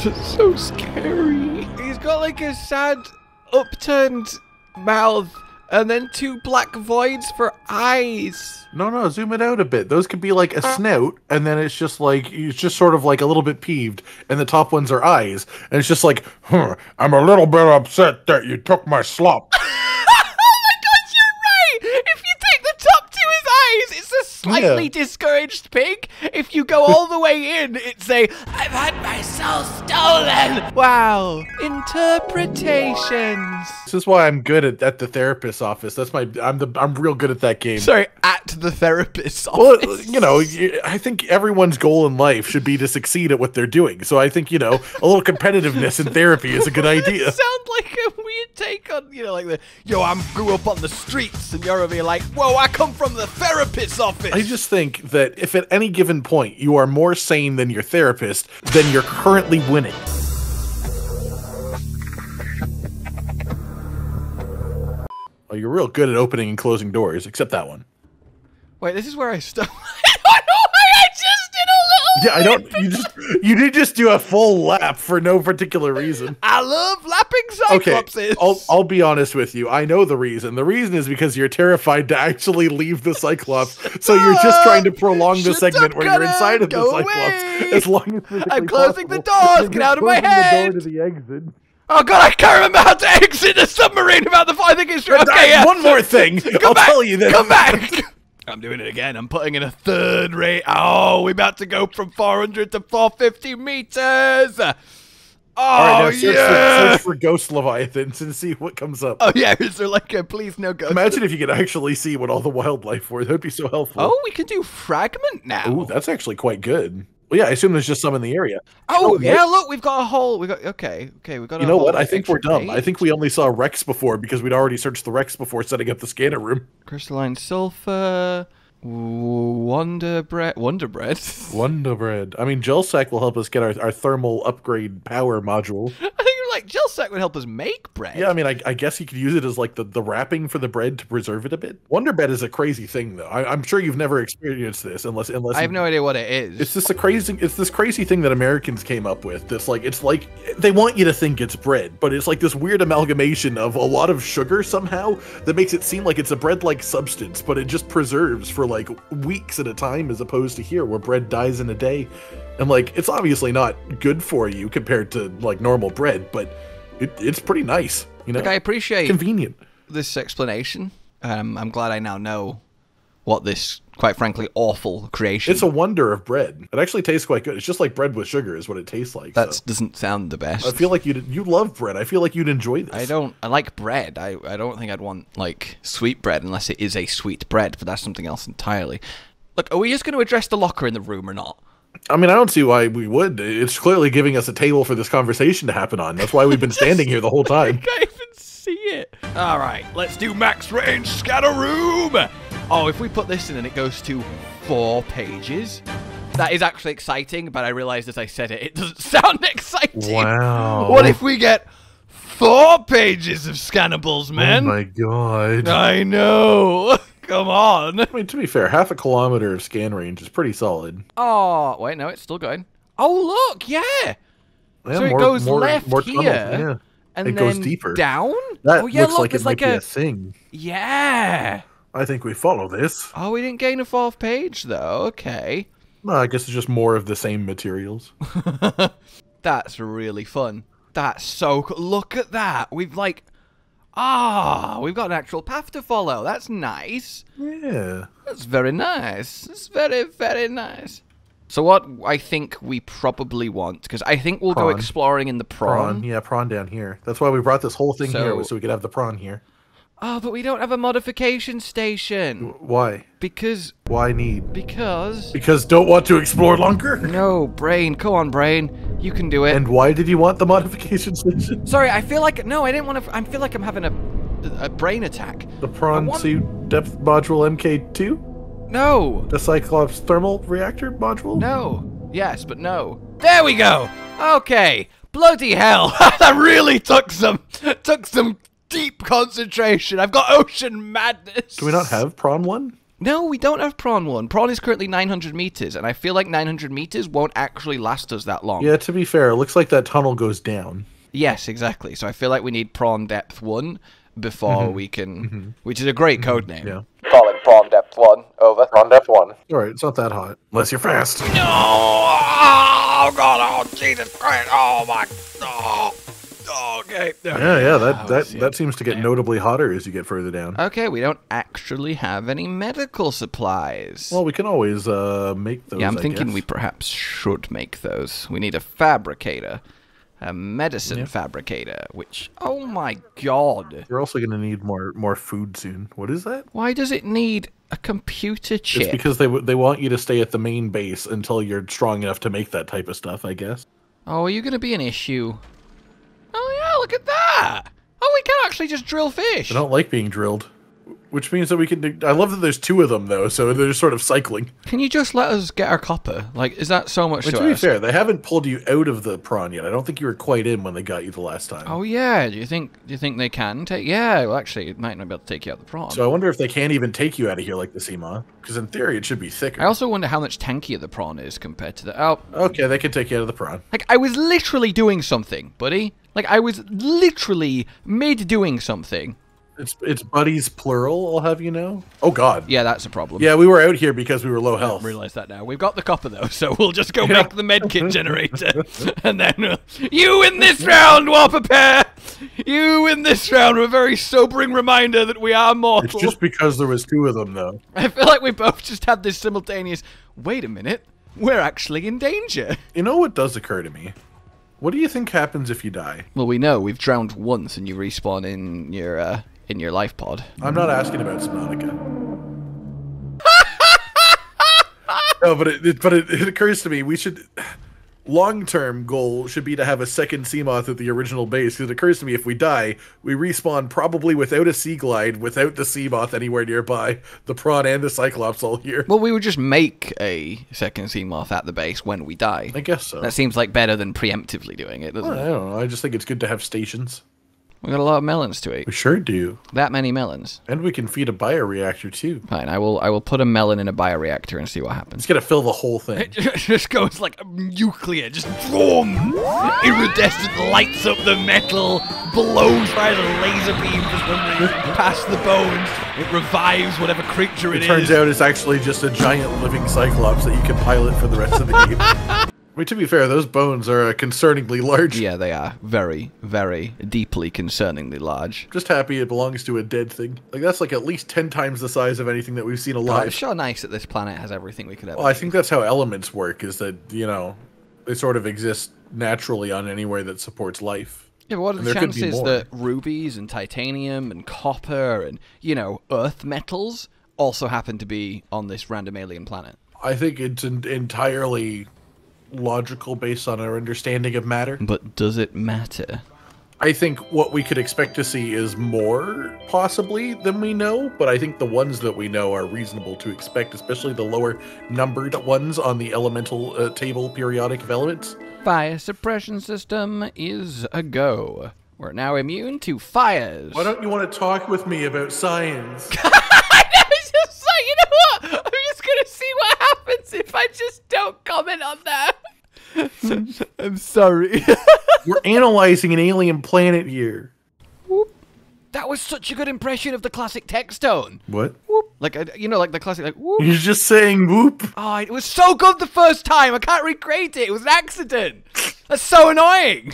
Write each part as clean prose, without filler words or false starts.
That's so scary. He's got like a sad, upturned mouth and then 2 black voids for eyes. No, zoom it out a bit. Those could be like a snout, and then it's just like, it's just sort of like a little bit peeved, and the top ones are eyes, and it's just like, I'm a little bit upset that you took my slop. It's a slightly discouraged pig. If you go all the way in, it's a I've had my soul stolen. Wow. Interpretations. This is why I'm good at the therapist's office. That's I'm real good at that game. Sorry, at the therapist's office. Well, you know, I think everyone's goal in life should be to succeed at what they're doing. So I think, you know, a little competitiveness in therapy is a good idea. Sound like a weird take on, you know, like the I grew up on the streets, and you're over here like, whoa, I come from the therapist's office. I just think that if at any given point you are more sane than your therapist, then you're currently winning. Oh, you're real good at opening and closing doors, except that one. Wait, this is where I stopped. I don't know why I just did a little. Yeah, I don't. You did just do a full lap for no particular reason. I love lapping cyclopses. Okay, I'll be honest with you. I know the reason. The reason is because you're terrified to actually leave the cyclops, so you're just trying to prolong the segment where you're inside of the cyclops. As long as I'm closing the doors. Get out of my head. The door to the exit. Oh god, I can't remember how to exit the submarine without the. I think it's true. Okay, yeah. One more thing. I'll tell you this. Come back. I'm doing it again. I'm putting in a third rate. Oh, we're about to go from 400 to 450 meters. Oh, all right, now yeah. Search for ghost leviathans and see what comes up. Oh, yeah. Is there like a please no ghost? Imagine if you could actually see what all the wildlife were. That would be so helpful. Oh, we can do fragment now. Ooh, that's actually quite good. Well, yeah, I assume there's just some in the area. Oh, yeah, look, we've got a whole. We got okay, we got. You know what? I think we're dumb. I think we only saw Rex before because we'd already searched the Rex before setting up the scanner room. Crystalline sulfur. Wonder bread. I mean, Gelsec will help us get our thermal upgrade power module. I think like Gelsec would help us make bread. Yeah, I mean, I guess you could use it as like the wrapping for the bread to preserve it a bit. Wonder bread is a crazy thing, though. I'm sure you've never experienced this unless I have no idea what it is. It's this crazy thing that Americans came up with. It's like they want you to think it's bread, but it's like this weird amalgamation of a lot of sugar somehow that makes it seem like it's a bread-like substance, but it just preserves for like weeks at a time, as opposed to here where bread dies in a day. And like, it's obviously not good for you compared to like normal bread, but it's pretty nice, you know. Like, I appreciate convenient this explanation. I'm glad I now know what this, quite frankly, awful creation. It's a wonder of bread. It actually tastes quite good. It's just like bread with sugar is what it tastes like. That doesn't sound the best. I feel like you love bread. I feel like you'd enjoy this. I like bread. I don't think I'd want like sweet bread unless it is a sweet bread, but that's something else entirely. Look, are we just going to address the locker in the room or not? I mean, I don't see why we would. It's clearly giving us a table for this conversation to happen on. That's why we've been standing here the whole time. I can't even see it. All right, let's do max range scatter room. Oh, if we put this in and it goes to 4 pages, that is actually exciting, but I realized as I said it, it doesn't sound exciting. Wow. What if we get 4 pages of scannables, man? Oh my god. I know. Come on. I mean, to be fair, 1/2 kilometer of scan range is pretty solid. Oh, wait, no, it's still going. Oh, look, yeah. So it goes left here, yeah. and it then goes deeper. Down? That oh, yeah, looks look, like it might be a thing. Yeah. I think we follow this. Oh, we didn't gain a 4th page, though. Okay. No, I guess it's just more of the same materials. That's really fun. That's so cool. Look at that. We've like... we've got an actual path to follow. That's nice. Yeah. That's very nice. It's very, very nice. So what I think we probably want, because I think we'll go exploring in the prawn. Yeah, prawn down here. That's why we brought this whole thing here, so we could have the prawn here. Oh, but we don't have a modification station. Why? Because... Why need? Because don't want to explore longer? No, Brain. Come on, Brain. You can do it. And why did you want the modification station? Sorry, I feel like... No, I didn't want to... I feel like I'm having a brain attack. The prawn suit depth module MK2? No. The Cyclops thermal reactor module? No. Yes, but no. There we go. Okay. Bloody hell. That really took some deep concentration. I've got ocean madness. Do we not have prawn 1? No, we don't have prawn 1. Prawn is currently 900 meters, and I feel like 900 meters won't actually last us that long. Yeah, to be fair, it looks like that tunnel goes down. Yes, exactly. So I feel like we need prawn depth 1 before we can... Which is a great code name. Yeah. Calling prawn depth 1. Over. Prawn depth 1. Alright, it's not that hot. Unless you're fast. No! Oh, God. Oh, Jesus Christ. Oh, my... Oh. Okay. Yeah, that seems to get notably hotter as you get further down. Okay, we don't actually have any medical supplies. Well, we can always make those, yeah, I'm thinking we perhaps should make those. We need a fabricator. A medicine fabricator, which, oh my God. You're also going to need more food soon. What is that? Why does it need a computer chip? It's because they want you to stay at the main base until you're strong enough to make that type of stuff, I guess. Oh, are you going to be an issue? Oh yeah, look at that. Oh, we can actually just drill fish. I don't like being drilled. Which means that we can... I love that there's 2 of them, though, so they're sort of cycling. Can you just let us get our copper? Like, is that so much to be fair, they haven't pulled you out of the prawn yet. I don't think you were quite in when they got you the last time. Oh, yeah. Do you think they can take... Yeah, well, actually, it might not be able to take you out the prawn. So I wonder if they can't even take you out of here like the Seamoth. Because in theory, it should be thicker. I also wonder how much tankier the prawn is compared to the... Oh. Okay, they can take you out of the prawn. Like, I was literally doing something, buddy. Like, I was literally mid-doing something. It's buddies plural, I'll have you know. Oh God. Yeah, that's a problem. Yeah, we were out here because we were low health. I realize that now. We've got the copper though, so we'll just go make the medkit generator. And then you win this round, Whopper Pair! You win this round, a very sobering reminder that we are mortal. It's just because there was 2 of them though. I feel like we both just had this simultaneous, wait a minute, we're actually in danger. You know what does occur to me? What do you think happens if you die? Well, we know we've drowned once and you respawn in your life pod. I'm not asking about Subnautica. No, but it occurs to me we should... Long-term goal should be to have a second Seamoth at the original base, because it occurs to me if we die, we respawn probably without a Sea Glide, without the Seamoth anywhere nearby, the prawn and the cyclops all here. Well, we would just make a second Seamoth at the base when we die. I guess so. That seems like better than preemptively doing it, doesn't it? I don't know. I just think it's good to have stations. We got a lot of melons to eat. We sure do. That many melons. And we can feed a bioreactor too. Fine, I will put a melon in a bioreactor and see what happens. It's gonna fill the whole thing. It just goes like nuclear, just boom! Iridescent lights up the metal, blows by the laser beam for some reason, past the bones. It revives whatever creature it is. It turns out it's actually just a giant living cyclops that you can pilot for the rest of the game. I mean, to be fair, those bones are concerningly large. Yeah, they are. Very, very deeply concerningly large. Just happy it belongs to a dead thing. Like, that's like at least 10 times the size of anything that we've seen alive. Oh, it's sure nice that this planet has everything we could ever Well, I think that's how elements work, is that, you know, they sort of exist naturally on anywhere that supports life. Yeah, but what are the chances that rubies and titanium and copper and, you know, earth metals also happen to be on this random alien planet? I think it's entirely logical based on our understanding of matter. But does it matter? I think what we could expect to see is more, possibly, than we know, but I think the ones that we know are reasonable to expect, especially the lower numbered ones on the elemental table periodic of elements. Fire suppression system is a go. We're now immune to fires. Why don't you want to talk with me about science? It's just like, you know what? I'm just gonna see what happens if I just don't comment on that. I'm sorry. We're analyzing an alien planet here. Whoop. That was such a good impression of the classic text tone. What? Whoop. Like, you know, like the classic, like, whoop. You're just saying whoop. Oh, it was so good the first time. I can't recreate it. It was an accident. That's so annoying.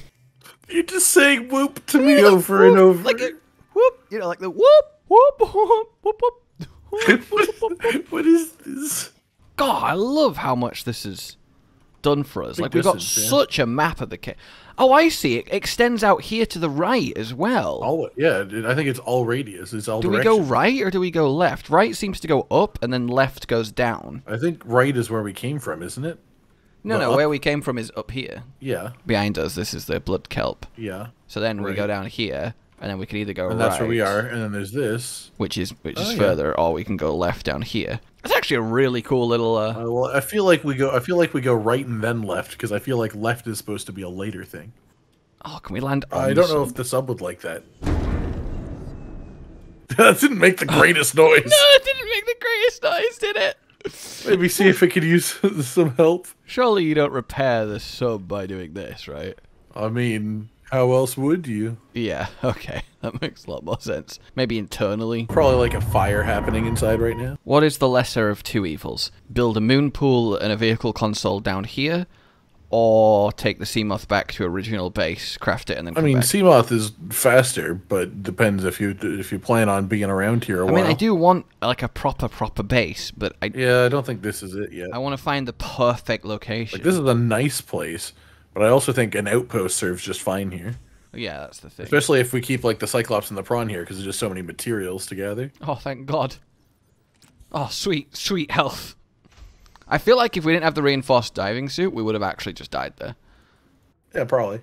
You're just saying whoop to me over and over. Like a whoop. You know, like the whoop, whoop, whoop, whoop, whoop. What is this? God, I love how much this is done for us. Like, we've got such a map of the cave. Oh, I see. It extends out here to the right as well. Yeah, I think it's all radius. It's all Do direction. we go right or do we go left? Right seems to go up and then left goes down. I think right is where we came from, isn't it? No, where we came from is up here. Yeah. Behind us, this is the blood kelp. Yeah. So then we go down here, and then we can either go right. And that's where we are, and then there's this. Which is further, or we can go left down here. It's actually a really cool little... well, I feel like we go right and then left, because I feel like left is supposed to be a later thing. Oh, can we land on I don't know if the sub would like that. That didn't make the greatest noise. No, it didn't make the greatest noise, did it? Maybe see if it could use some help. Surely you don't repair the sub by doing this, right? I mean, how else would you? Yeah, okay. That makes a lot more sense. Maybe internally. Probably like a fire happening inside right now. What is the lesser of two evils? Build a moon pool and a vehicle console down here, or take the Seamoth back to original base, craft it, and then come back? Seamoth is faster, but depends if you plan on being around here a while. I mean, I do want like a proper base, but I don't think this is it yet. I want to find the perfect location. Like, this is a nice place, but I also think an outpost serves just fine here. Yeah, that's the thing. Especially if we keep like the cyclops and the prawn here, because there's just so many materials to gather. Oh, thank God. Oh, sweet health. I feel like if we didn't have the reinforced diving suit, we would have actually just died there. Yeah, probably.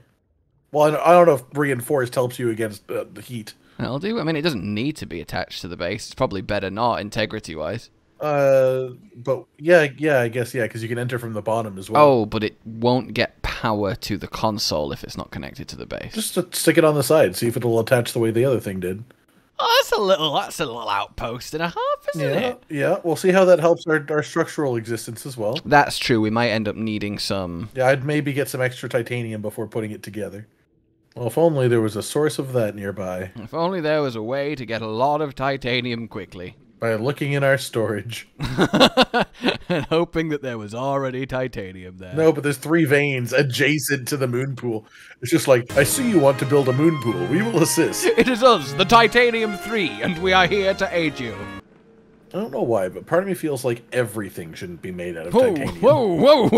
Well, I don't know if reinforced helps you against the heat. It'll do. I mean, it doesn't need to be attached to the base. It's probably better not, integrity-wise. But yeah, I guess, yeah, because you can enter from the bottom as well. Oh, but it won't get power to the console if it's not connected to the base. Just stick it on the side, see if it'll attach the way the other thing did. Oh, that's a little outpost and a half, isn't it? Yeah, we'll see how that helps our structural existence as well. That's true. We might end up needing some... Yeah, I'd maybe get some extra titanium before putting it together. Well, if only there was a source of that nearby. If only there was a way to get a lot of titanium quickly. By looking in our storage. And hoping that there was already titanium there. No, but there's 3 veins adjacent to the moon pool. It's just like, I see you want to build a moon pool. We will assist. It is us, the Titanium 3, and we are here to aid you. I don't know why, but part of me feels like everything shouldn't be made out of titanium. Whoa, okay,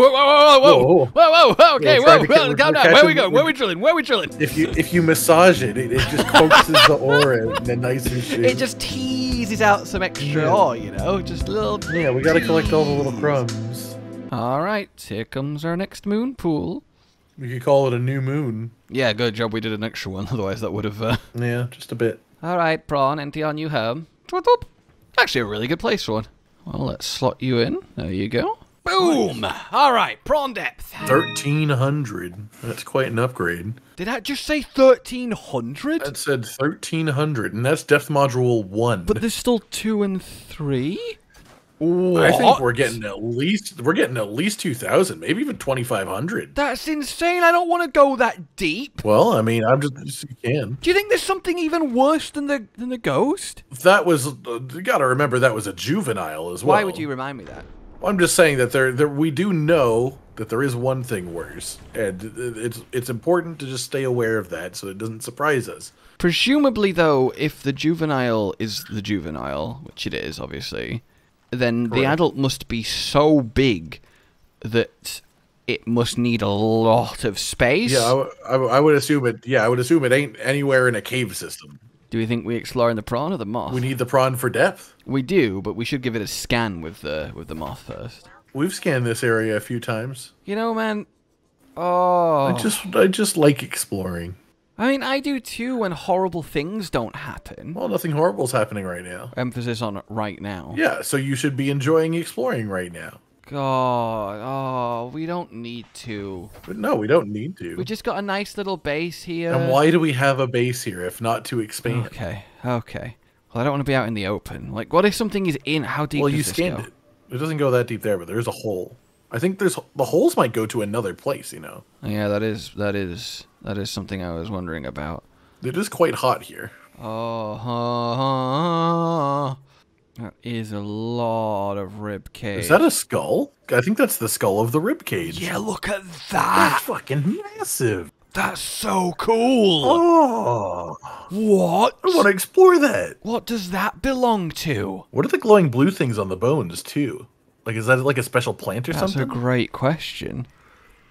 whoa, calm down. Where are we going? Where are we drilling? Where are we drilling? If you massage it, it just coaxes the ore in a nicer shape. It just teases out some extra ore, you know? Just a little... Yeah, we gotta collect all the little crumbs. Alright, here comes our next moon pool. We could call it a new moon. Yeah, good job we did an extra one, otherwise that would have... Yeah, just a bit. Alright, prawn, enter your new home. Actually, a really good place for one. Well, let's slot you in. There you go. Boom! Alright, prawn depth. 1,300. That's quite an upgrade. Did I just say 1,300? That said 1,300, and that's depth module 1. But there's still 2 and 3? What? I think we're getting at least 2,000, maybe even 2,500. That's insane. I don't want to go that deep. Well, I mean, I'm just you can. Do you think there's something even worse than the ghost? That was you got to remember that was a juvenile as well. Why would you remind me that? I'm just saying that we do know that there is one thing worse, and it's important to just stay aware of that so it doesn't surprise us. Presumably, though, if the juvenile is the juvenile, which it is, obviously, then the adult must be so big that it must need a lot of space. Yeah, I would assume it. Yeah, I would assume it ain't anywhere in a cave system. Do we think we exploring the prawn or the moth? We need the prawn for depth. We do, but we should give it a scan with the moth first. We've scanned this area a few times. You know, man. Oh, I just like exploring. I mean, I do too when horrible things don't happen. Well, nothing horrible's happening right now. Emphasis on right now. Yeah, so you should be enjoying exploring right now. God, oh, we don't need to. But no, we don't need to. We just got a nice little base here. And why do we have a base here if not to expand? Okay. Well, I don't want to be out in the open. Like, what if something is in? How deep does this go? Well, you scanned it. It doesn't go that deep there, but there's a hole. I think the holes might go to another place, you know. Yeah, that is something I was wondering about. It is quite hot here. That is a lot of rib cage. Is that a skull? I think that's the skull of the rib cage. Yeah, look at that. That's fucking massive. That's so cool. Oh. What? I want to explore that. What does that belong to? What are the glowing blue things on the bones, too? Like, is that like a special plant or something? That's a great question.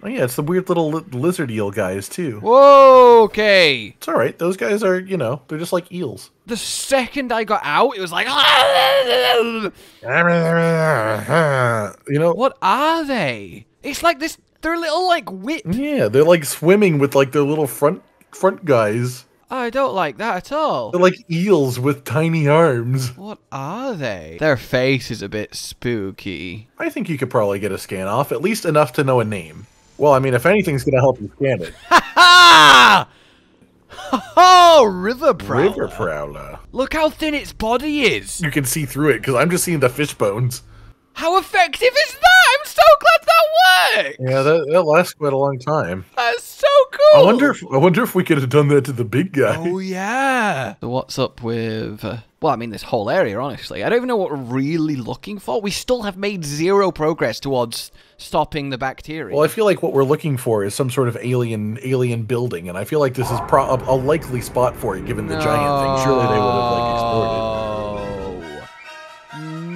Oh, yeah, it's the weird little lizard eel guys, too. Whoa, okay. It's all right. Those guys are, you know, they're just like eels. The second I got out, it was like... You know... What are they? It's like this... They're little, like, whip. Yeah, they're like swimming with, like, their little front guys. I don't like that at all. They're like eels with tiny arms. What are they? Their face is a bit spooky. I think you could probably get a scan off, at least enough to know a name. Well, I mean, if anything's going to help you scan it. Ha ha! Oh, river prowler. River prowler. Look how thin its body is. You can see through it because I'm just seeing the fish bones. How effective is that? I'm so glad that worked. Yeah, that lasts quite a long time. That's so cool. I wonder if we could have done that to the big guy. Oh yeah. So what's up with? Well, I mean, this whole area. Honestly, I don't even know what we're really looking for. We still have made zero progress towards stopping the bacteria. Well, I feel like what we're looking for is some sort of alien building, and I feel like this is a likely spot for it, given the giant thing. Surely they would have like explored it.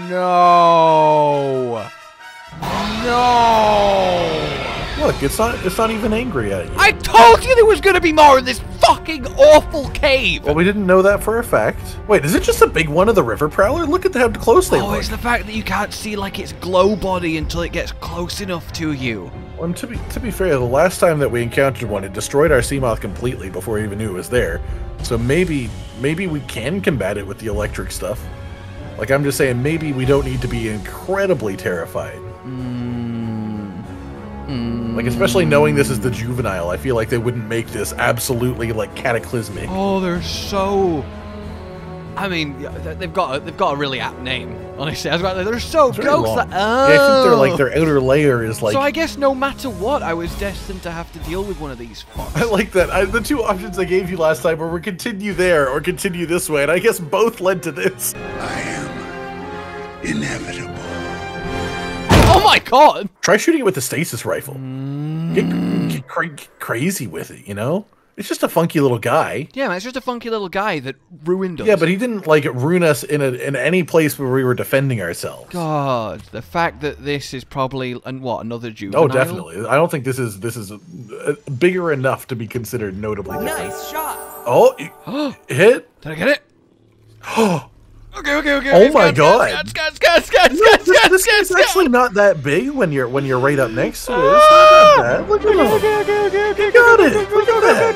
No. No. Look, it's not even angry at you. I told you there was going to be more in this fucking awful cave. Well, we didn't know that for a fact. Wait, is it just a big one of the river prowler? Look at how close they look. Oh, it's the fact that you can't see like its glow body until it gets close enough to you. Well, to be fair, the last time that we encountered one, it destroyed our Seamoth completely before we even knew it was there. So maybe we can combat it with the electric stuff. Like, I'm just saying, maybe we don't need to be incredibly terrified. Like, especially knowing this is the juvenile, I feel like they wouldn't make this absolutely, like, cataclysmic. Oh, they're so... I mean, they've got a really apt name, honestly. I was about to say, they're so ghost that... Oh. Yeah, I think they're, like, their outer layer is, like... So I guess no matter what, I was destined to have to deal with one of these fucks. I like that. The two options I gave you last time were continue there or continue this way, and I guess both led to this. I am inevitable. Oh my god! Try shooting it with the stasis rifle. Get crazy with it, you know? It's just a funky little guy. Yeah, man, it's just a funky little guy that ruined us. Yeah, but he didn't, like, ruin us in any place where we were defending ourselves. God, the fact that this is probably, another juvenile? Oh, definitely. I don't think this is bigger enough to be considered notably different. Nice shot. Oh, hit. Did I get it? Okay. Oh my god. This is actually not that big when you're right up next to it. It's not that bad. Look at him. You got it. Look at that.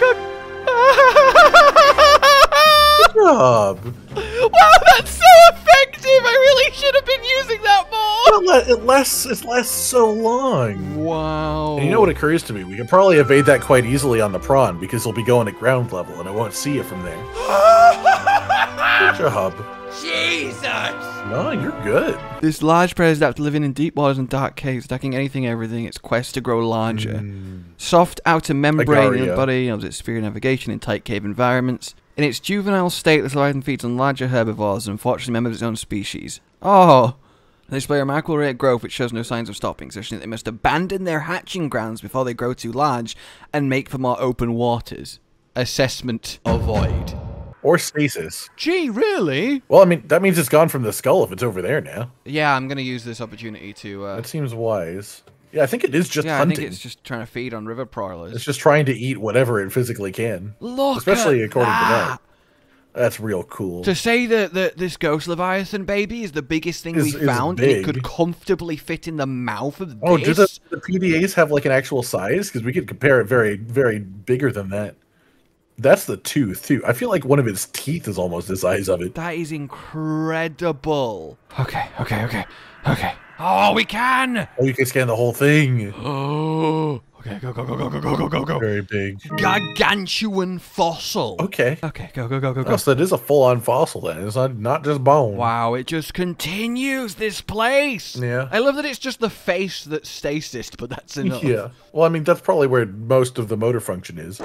Good job. Wow, that's so effective. I really should have been using that more. Well, it lasts so long. Wow. And you know what occurs to me? We can probably evade that quite easily on the prawn because it'll be going at ground level and I won't see you from there. Good job. Jesus! No, you're good. This large prey is adapted to living in deep waters and dark caves, attacking anything, everything. Its quest to grow larger. Soft outer membrane in the body enables its superior navigation in tight cave environments. In its juvenile state, this Leviathan feeds on larger herbivores and unfortunately members of its own species. Oh! They display a remarkable rate of growth which shows no signs of stopping, suggesting that they must abandon their hatching grounds before they grow too large and make for more open waters. Assessment avoid. Or stasis. Gee, really? Well, I mean, that means it's gone from the skull if it's over there now. Yeah, I'm going to use this opportunity to... That seems wise. Yeah, I think it is just hunting. I think it's just trying to feed on river prowlers. It's just trying to eat whatever it physically can. Look Especially at according that. to that. That's real cool. To say that this ghost Leviathan baby is the biggest thing we found, and it could comfortably fit in the mouth of this. Oh, do the PDAs have like an actual size? Because we could compare it very, very bigger than that. That's the tooth, too. I feel like one of its teeth is almost the size of it. That is incredible. Okay. Oh, we can! Oh, you can scan the whole thing. Oh. Okay, go. Very big. Gargantuan fossil. Okay. Okay, go. Oh, so it is a full-on fossil then. It's not just bone. Wow, it just continues this place. Yeah. I love that it's just the face that's stasis, but that's enough. Yeah. Well, I mean, that's probably where most of the motor function is.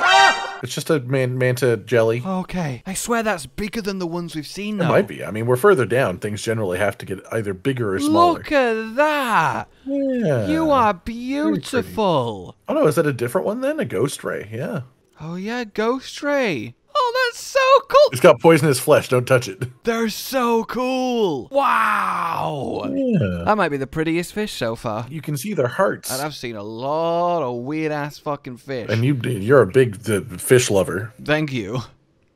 It's just a manta jelly. Okay. I swear that's bigger than the ones we've seen, though. It might be. I mean, we're further down. Things generally have to get either bigger or smaller. Look at that. Yeah. You are beautiful. Oh, no. Is that a different one then? A ghost ray. Yeah. Oh, yeah. Ghost ray. Oh, that's so cool. It's got poisonous flesh. Don't touch it. They're so cool. Wow. Yeah. That might be the prettiest fish so far. You can see their hearts. And I've seen a lot of weird-ass fucking fish. And you're a big fish lover. Thank you.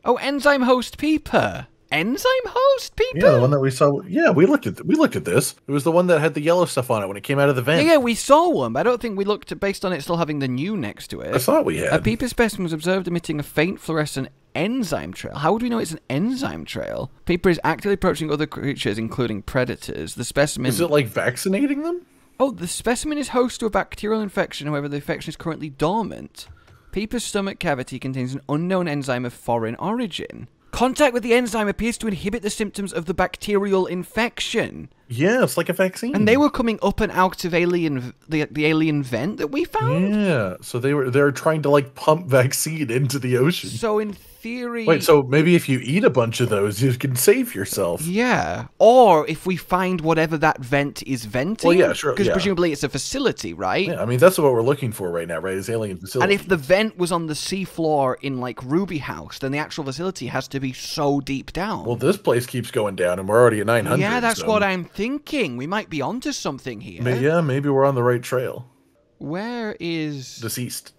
Oh, enzyme host peeper. Enzyme host peeper? Yeah, the one that we saw. Yeah, we looked at this. It was the one that had the yellow stuff on it when it came out of the vent. Yeah, we saw one, but I don't think we looked at, based on it still having the new next to it. I thought we had. A peeper specimen was observed emitting a faint fluorescent enzyme trail. How would we know it's an enzyme trail? Peeper is actively approaching other creatures, including predators. The specimen... Is it like vaccinating them? Oh, the specimen is host to a bacterial infection, however the infection is currently dormant. Peeper's stomach cavity contains an unknown enzyme of foreign origin. Contact with the enzyme appears to inhibit the symptoms of the bacterial infection. Yeah, it's like a vaccine. And they were coming up and out of the alien vent that we found? Yeah, so they're trying to, like, pump vaccine into the ocean. So in theory... Wait, so maybe if you eat a bunch of those, you can save yourself. Yeah. Or if we find whatever that vent is venting. Well, yeah, sure. Because yeah. presumably it's a facility, right? Yeah, I mean, that's what we're looking for right now, right? Is alien facility. And if the vent was on the seafloor in, like, Ruby House, then the actual facility has to be so deep down. Well, this place keeps going down, and we're already at 900. Yeah, that's so. what I'm thinking. We might be onto something here. Yeah, maybe we're on the right trail. Where is... Deceased.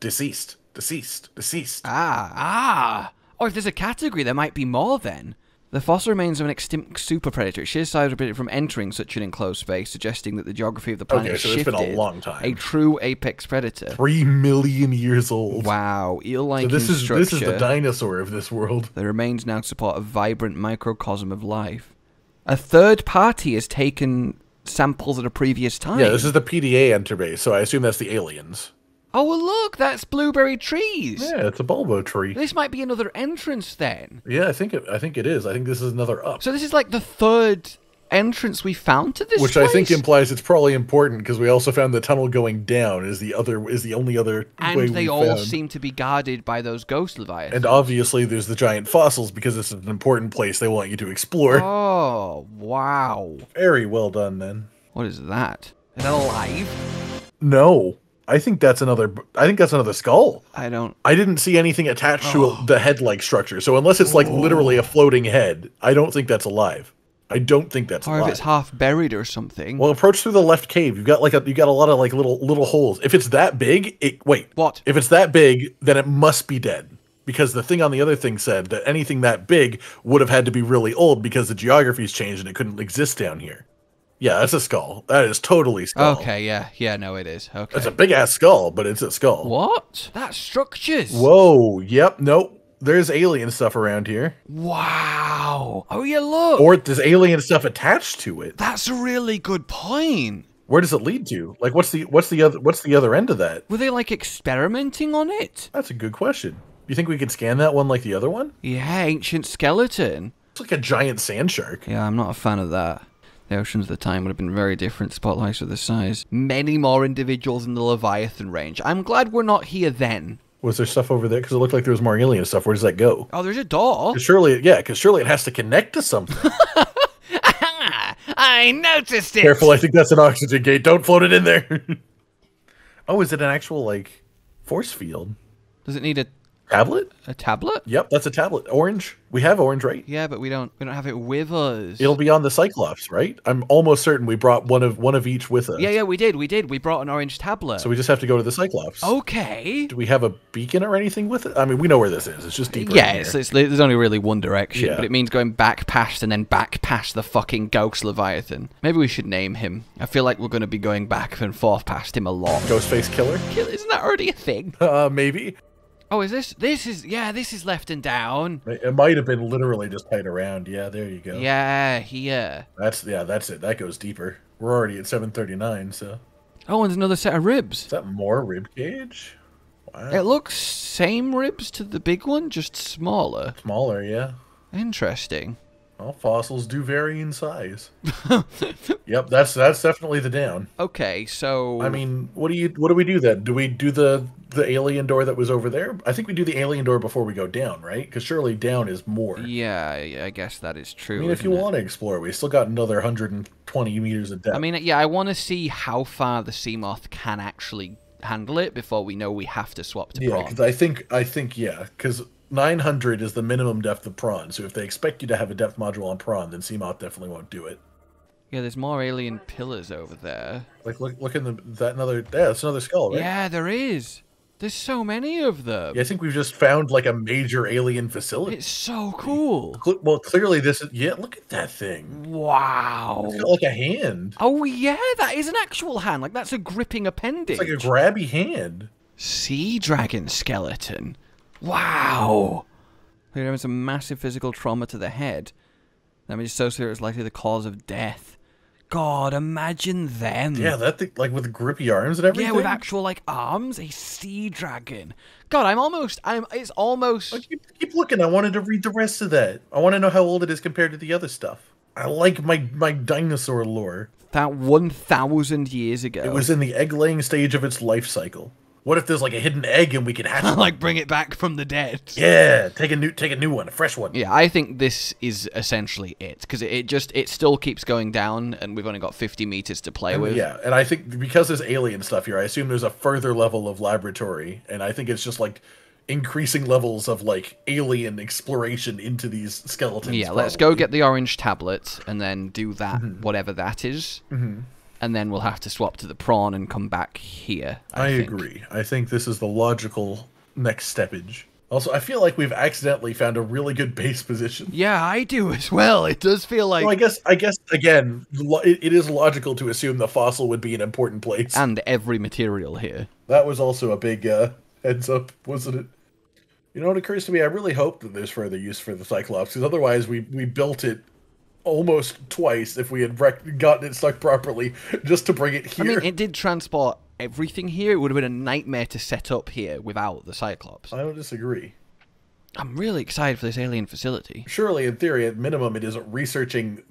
Or if there's a category, there might be more then. The fossil remains of an extinct super predator. It sheer size prevented it from entering such an enclosed space, suggesting that the geography of the planet has shifted. It's been a long time. A true apex predator. 3 million years old. Wow, eel-like so this structure. is the dinosaur of this world. The remains now support a vibrant microcosm of life. A third party has taken samples at a previous time. Yeah, this is the PDA interbase, so I assume that's the aliens. Oh, well, look, that's blueberry trees. Yeah, it's a bulbo tree. This might be another entrance then. Yeah, I think it is. I think this is another up. So this is like the third entrance we found to this Which place? I think implies it's probably important because we also found the tunnel going down is the only other and way they we all found. seem to be guarded by those ghost leviathans. And obviously there's the giant fossils because this is an important place they want you to explore. Oh, wow. Very well done then. What is that? Is that alive? No. I think that's another skull. I didn't see anything attached to the head-like structure. So unless it's like literally a floating head, I don't think that's alive. I don't think that's alive. Or if it's half buried or something. Well, approach through the left cave. You got a lot of like little holes. If it's that big, What? If it's that big, then it must be dead. Because the thing on the other thing said that anything that big would have had to be really old because the geography's changed and it couldn't exist down here. Yeah, that's a skull. That is totally skull. Okay, yeah. Yeah, no, it is. Okay. It's a big-ass skull, but it's a skull. What? That's structures. Whoa, yep, nope. There's alien stuff around here. Wow. Oh, yeah, look. Or there's alien stuff attached to it. That's a really good point. Where does it lead to? Like, what's the other end of that? Were they, like, experimenting on it? That's a good question. You think we could scan that one like the other one? Yeah, ancient skeleton. It's like a giant sand shark. Yeah, I'm not a fan of that. The oceans of the time would have been very different, spotlights of this size. Many more individuals in the Leviathan range. I'm glad we're not here then. Was there stuff over there? Because it looked like there was more alien stuff. Where does that go? Oh, there's a door. Because surely it has to connect to something. I noticed it. Careful, I think that's an oxygen gate. Don't float it in there. Oh, is it an actual, like, force field? Does it need a tablet? A tablet? Yep, that's a tablet. Orange. We have orange, right? Yeah, but we don't have it with us. It'll be on the Cyclops, right? I'm almost certain we brought one of each with us. Yeah, we did. We brought an orange tablet. So we just have to go to the Cyclops. Okay. Do we have a beacon or anything with it? I mean, we know where this is. It's just deeper. Yeah, there's only really one direction, Yeah. but it means going back past and then back past the fucking Ghost Leviathan. Maybe we should name him. I feel like we're going to be going back and forth past him a lot. Ghostface Killer? Isn't that already a thing? Maybe. Oh, is this? This is left and down. It might have been literally just tied around. Yeah, there you go. Yeah, here. That's it. That goes deeper. We're already at 739, so. Oh, and there's another set of ribs. Is that more rib cage? Wow. It looks same ribs to the big one, just smaller. Smaller, yeah. Interesting. Well, fossils do vary in size. Yep, that's definitely the down. Okay, so I mean, what do we do then? Do we do the alien door that was over there? I think we do the alien door before we go down, right? Because surely down is more. Yeah, I guess that is true. I mean, if you want to explore, we still got another 120 meters of depth. I mean, yeah, I want to see how far the Seamoth can actually handle it before we know we have to swap to prawn. Yeah, because I think yeah, because 900 is the minimum depth of prawn. So if they expect you to have a depth module on prawn, then Seamoth definitely won't do it. Yeah, there's more alien pillars over there. Like look in that's another skull, right? Yeah, there is. There's so many of them. Yeah, I think we've just found like a major alien facility. It's so cool. Well, clearly this is look at that thing. Wow. It's got like a hand. Oh yeah, that is an actual hand. Like that's a gripping appendage. It's like a grabby hand. Sea dragon skeleton. Wow. There having some massive physical trauma to the head. That means associated is likely the cause of death. God, imagine them. Yeah, that thing, like with grippy arms and everything. Yeah, with actual like arms, a sea dragon. God, it's almost. Oh, keep looking. I wanted to read the rest of that. I want to know how old it is compared to the other stuff. I like my dinosaur lore. That 1,000 years ago. It was in the egg-laying stage of its life cycle. What if there's like a hidden egg and we can hatch it? Like bring it back from the dead. Yeah, take a new one, a fresh one. Yeah, I think this is essentially it, because it still keeps going down, and we've only got 50 meters to play with. Yeah, and I think because there's alien stuff here, I assume there's a further level of laboratory, and I think it's just like increasing levels of like alien exploration into these skeletons. Yeah, let's go get the orange tablet and then do that, whatever that is. And then we'll have to swap to the prawn and come back here. I think. Agree. I think this is the logical next steppage. Also, I feel like we've accidentally found a really good base position. Yeah, I do as well. It does feel like... Well, I guess again, it is logical to assume the fossil would be an important place. And every material here. That was also a big heads up, wasn't it? You know what occurs to me? I really hope that there's further use for the Cyclops, because otherwise we built it almost twice if we had gotten it stuck properly just to bring it here. I mean, it did transport everything here. It would have been a nightmare to set up here without the Cyclops. I don't disagree. I'm really excited for this alien facility. Surely, in theory, at minimum, it is researching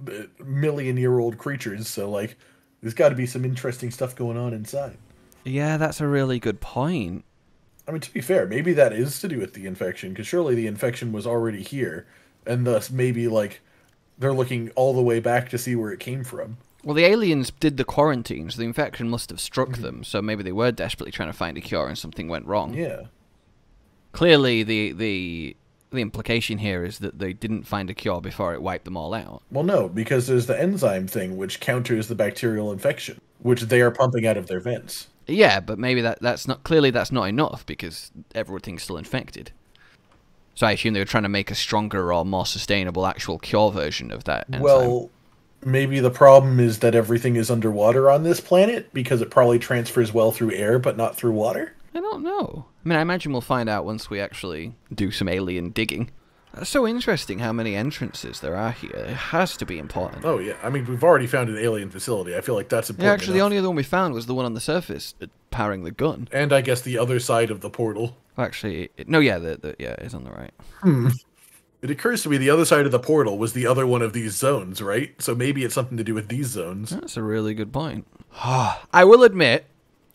million-year-old creatures, so, like, there's got to be some interesting stuff going on inside. Yeah, that's a really good point. I mean, to be fair, maybe that is to do with the infection, because surely the infection was already here, and thus maybe, like, they're looking all the way back to see where it came from. Well, the aliens did the quarantine, so the infection must have struck them, so maybe they were desperately trying to find a cure and something went wrong. Yeah. Clearly, the implication here is that they didn't find a cure before it wiped them all out. Well, no, because there's the enzyme thing, which counters the bacterial infection, which they are pumping out of their vents. Yeah, but maybe that's not enough, because everything's still infected. So I assume they were trying to make a stronger or more sustainable actual cure version of that enzyme. Well, maybe the problem is that everything is underwater on this planet, because it probably transfers well through air, but not through water? I don't know. I mean, I imagine we'll find out once we actually do some alien digging. That's so interesting how many entrances there are here. It has to be important. Oh, yeah. I mean, we've already found an alien facility. I feel like that's important. Yeah, actually, the only other one we found was the one on the surface, powering the gun. And I guess the other side of the portal. Actually, no, yeah, it's on the right. It occurs to me the other side of the portal was the other one of these zones, right? So maybe it's something to do with these zones. That's a really good point. I will admit,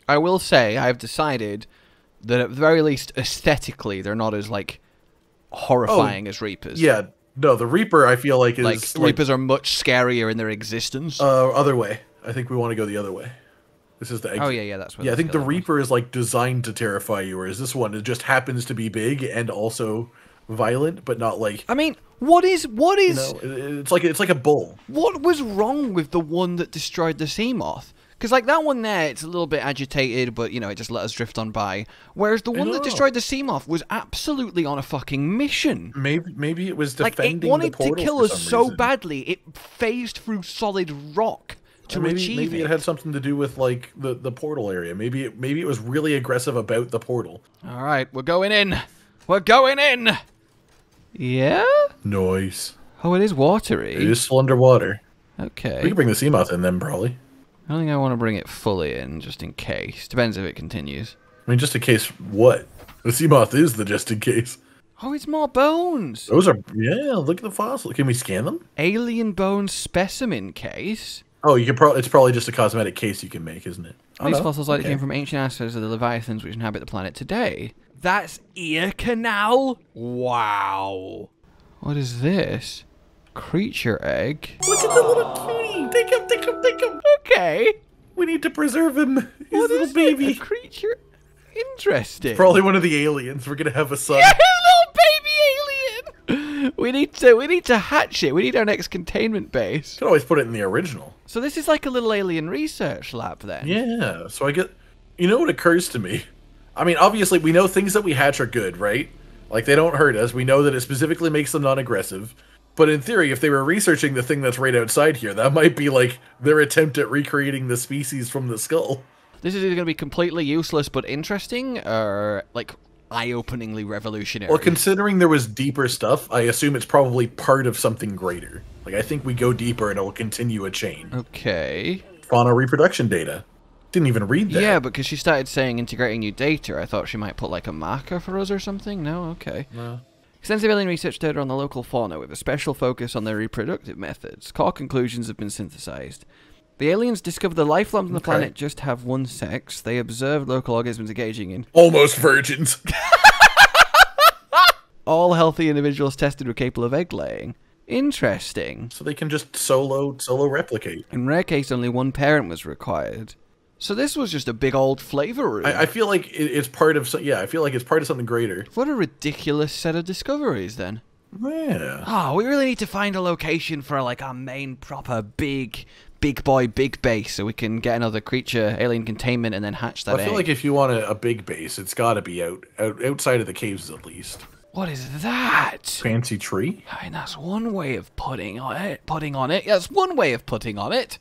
I will say, I've decided that at the very least, aesthetically, they're not as, like, horrifying as Reapers. Yeah, no, the Reaper, I feel like, is... Like, Reapers are much scarier in their existence. Other way. I think we want to go the other way. This is the exit. Oh, yeah, that's what I think the Reaper is, like, designed to terrify you, whereas this one, it just happens to be big and also violent, but not, like... I mean, what is... You know, it's like a bull. What was wrong with the one that destroyed the sea moth? Because, like, that one there, it's a little bit agitated, but, you know, it just let us drift on by. Whereas the one that destroyed the Seamoth was absolutely on a fucking mission. Maybe it was defending the portal. Like, it wanted to kill us so badly, it phased through solid rock to achieve it. Maybe it had something to do with, like, the portal area. Maybe it was really aggressive about the portal. All right, we're going in. We're going in. Yeah? Nice. Oh, it is watery. It is still underwater. Okay. We can bring the Seamoth in then, probably. I don't think I want to bring it fully in, just in case. Depends if it continues. I mean, just in case what? The Seamoth is the just in case. Oh, it's more bones. Those are... Yeah, look at the fossil. Can we scan them? Alien bone specimen case. Oh, you can it's probably just a cosmetic case you can make, isn't it? These fossils likely came from ancient ancestors of the Leviathans which inhabit the planet today. That's ear canal? Wow. What is this? Creature egg. Look at the little cutie. Take him, take him, take him. Okay. We need to preserve him. His little baby. A creature? Interesting. It's probably one of the aliens. We're gonna have a son. Yeah, little baby alien. We need to hatch it. We need our next containment base. You can always put it in the original. So this is like a little alien research lab then. Yeah. So I get... You know what occurs to me? I mean, obviously, we know things that we hatch are good, right? Like, they don't hurt us. We know that it specifically makes them non-aggressive. But in theory, if they were researching the thing that's right outside here, that might be, like, their attempt at recreating the species from the skull. This is either going to be completely useless but interesting, or, like, eye-openingly revolutionary. Well, considering there was deeper stuff, I assume it's probably part of something greater. Like, I think we go deeper and it'll continue a chain. Okay. Fauna reproduction data. Didn't even read that. Yeah, because she started saying integrating new data. I thought she might put like a marker for us or something. No, okay. No. Extensive alien research data on the local fauna with a special focus on their reproductive methods. Core conclusions have been synthesized. The aliens discovered the life forms on the planet just have one sex. They observed local organisms engaging in Almost virgins. all healthy individuals tested were capable of egg laying. Interesting. So they can just solo replicate. In rare case, only one parent was required. So this was just a big old flavor room. I feel like it's part of... Yeah, I feel like it's part of something greater. What a ridiculous set of discoveries, then. Yeah. Oh, we really need to find a location for, like, our main proper big boy, big base so we can get another creature, alien containment, and then hatch that egg. I feel like if you want a big base, it's got to be outside of the caves at least. What is that? Fancy tree? I mean, that's one way of putting on it. That's one way of putting on it.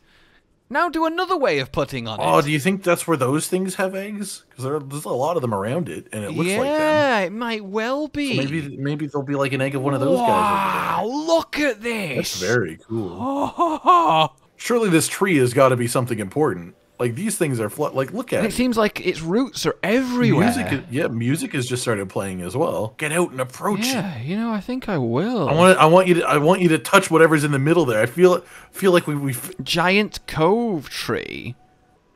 Now do another way of putting on it. Oh, do you think that's where those things have eggs? Because there's a lot of them around it, and it looks like them. Yeah, it might well be. So maybe there'll be like an egg of one of those guys Wow, over there. look at this. That's very cool. Surely this tree has got to be something important. Like, these things are like, look at it. It seems like its roots are everywhere. Music has just started playing as well. Get out and approach it. Yeah, you know, I think I will. I want you to touch whatever's in the middle there. I feel like we Giant cove tree.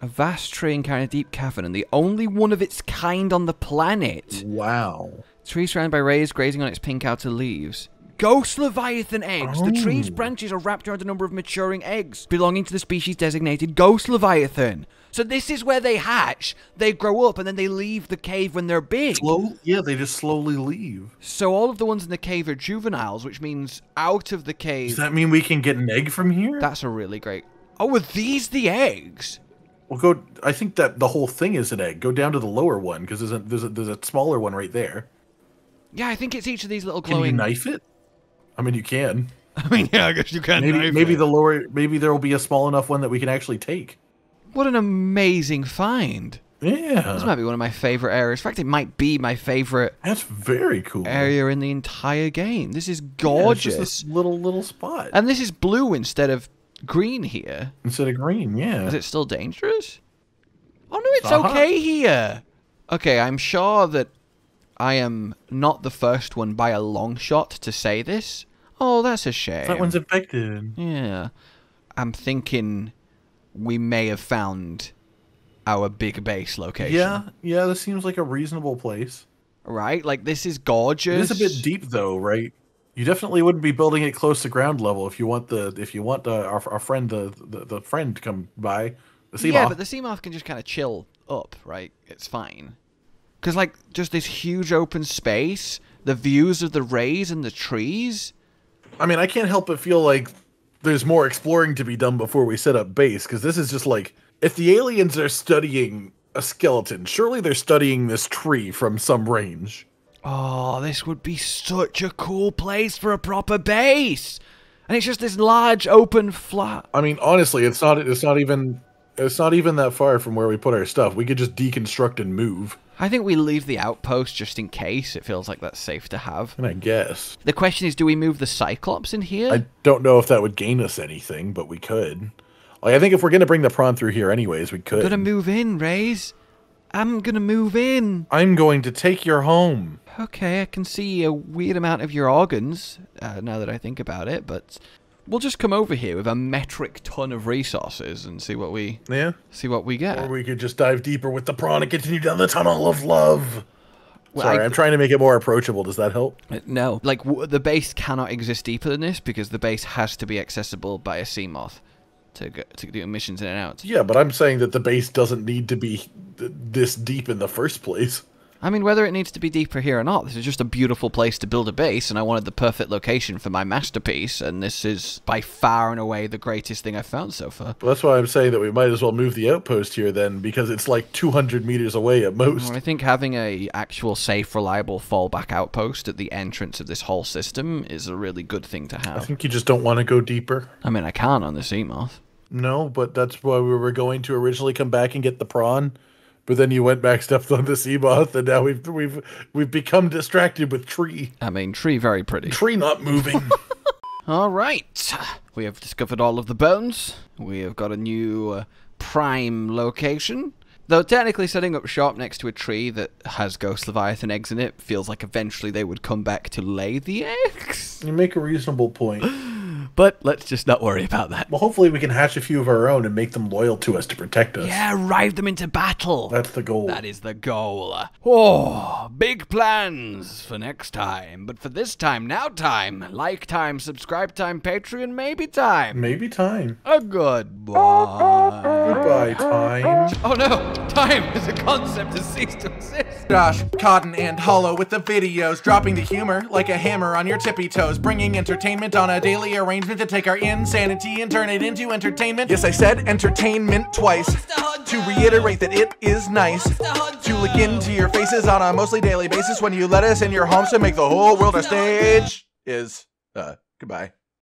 A vast tree encountering a deep cavern and the only one of its kind on the planet. Wow. Tree surrounded by rays grazing on its pink outer leaves. Ghost Leviathan eggs. The tree's branches are wrapped around a number of maturing eggs belonging to the species designated Ghost Leviathan. So this is where they hatch, they grow up, and then they leave the cave when they're big. Yeah, they just slowly leave. So all of the ones in the cave are juveniles, which means out of the cave... Does that mean we can get an egg from here? That's a really great... Oh, are these the eggs? Well, I think that the whole thing is an egg. Go down to the lower one, because there's a smaller one right there. Yeah, I think it's each of these little glowing... Can you knife it? I mean, you can. I mean, yeah, I guess you can. Maybe there will be a small enough one that we can actually take. What an amazing find! Yeah, this might be one of my favorite areas. In fact, it might be my favorite. That's very cool. Area in the entire game. This is gorgeous. Yeah, it's just this little spot, and this is blue instead of green here. Instead of green, yeah. Is it still dangerous? Oh no, it's okay here. Okay, I'm sure that I am not the first one by a long shot to say this. Oh, that's a shame. That one's infected. Yeah. I'm thinking we may have found our big base location. Yeah, this seems like a reasonable place. Right? Like, this is gorgeous. It is a bit deep, though, right? You definitely wouldn't be building it close to ground level if you want our friend the friend to come by. The sea moth. Yeah, but the sea moth can just kind of chill up, right? It's fine. Because, like, just this huge open space, the views of the rays and the trees. I mean, I can't help but feel like there's more exploring to be done before we set up base, because this is just like, if the aliens are studying a skeleton, surely they're studying this tree from some range. Oh, this would be such a cool place for a proper base. And it's just this large open flat. I mean, honestly, it's not even that far from where we put our stuff. We could just deconstruct and move. I think we leave the outpost just in case. It feels like that's safe to have. And I guess. The question is, do we move the Cyclops in here? I don't know if that would gain us anything, but we could. Like, I think if we're going to bring the prawn through here anyways, we could. I'm going to move in, Raze. I'm going to move in. I'm going to take your home. Okay, I can see a weird amount of your organs, now that I think about it, but we'll just come over here with a metric ton of resources and see what we get. Or we could just dive deeper with the prawn and continue down the tunnel of love. Well, Sorry, I'm trying to make it more approachable. Does that help? No. Like, the base cannot exist deeper than this because the base has to be accessible by a sea moth to do missions in and out. Yeah, but I'm saying that the base doesn't need to be this deep in the first place. I mean, whether it needs to be deeper here or not, this is just a beautiful place to build a base, and I wanted the perfect location for my masterpiece, and this is by far and away the greatest thing I've found so far. Well, that's why I'm saying that we might as well move the outpost here then, because it's like 200 meters away at most. Well, I think having a actual safe, reliable fallback outpost at the entrance of this whole system is a really good thing to have. I think you just don't want to go deeper. I mean, I can on the Seamoth. No, but that's why we were going to originally come back and get the prawn. But then you went back, stepped on the sea moth, and now we've become distracted with tree. I mean, tree very pretty. Tree not moving. All right. We have discovered all of the bones. We have got a new prime location. Though technically setting up shop next to a tree that has ghost Leviathan eggs in it feels like eventually they would come back to lay the eggs. You make a reasonable point. But let's just not worry about that. Well, hopefully we can hatch a few of our own and make them loyal to us to protect us. Yeah, ride them into battle. That's the goal. That is the goal. Oh, big plans for next time. But for this time, now time. Like time, subscribe time, Patreon, maybe time. Maybe time. A goodbye. Goodbye, time. Oh no, time as a concept has ceased to exist. Josh, Cotton, and Hollow with the videos, dropping the humor like a hammer on your tippy toes, bringing entertainment on a daily arrangement to take our insanity and turn it into entertainment. Yes, I said entertainment twice, to reiterate that it is nice to look into your faces on a mostly daily basis when you let us in your homes to make the whole world a stage. Goodbye.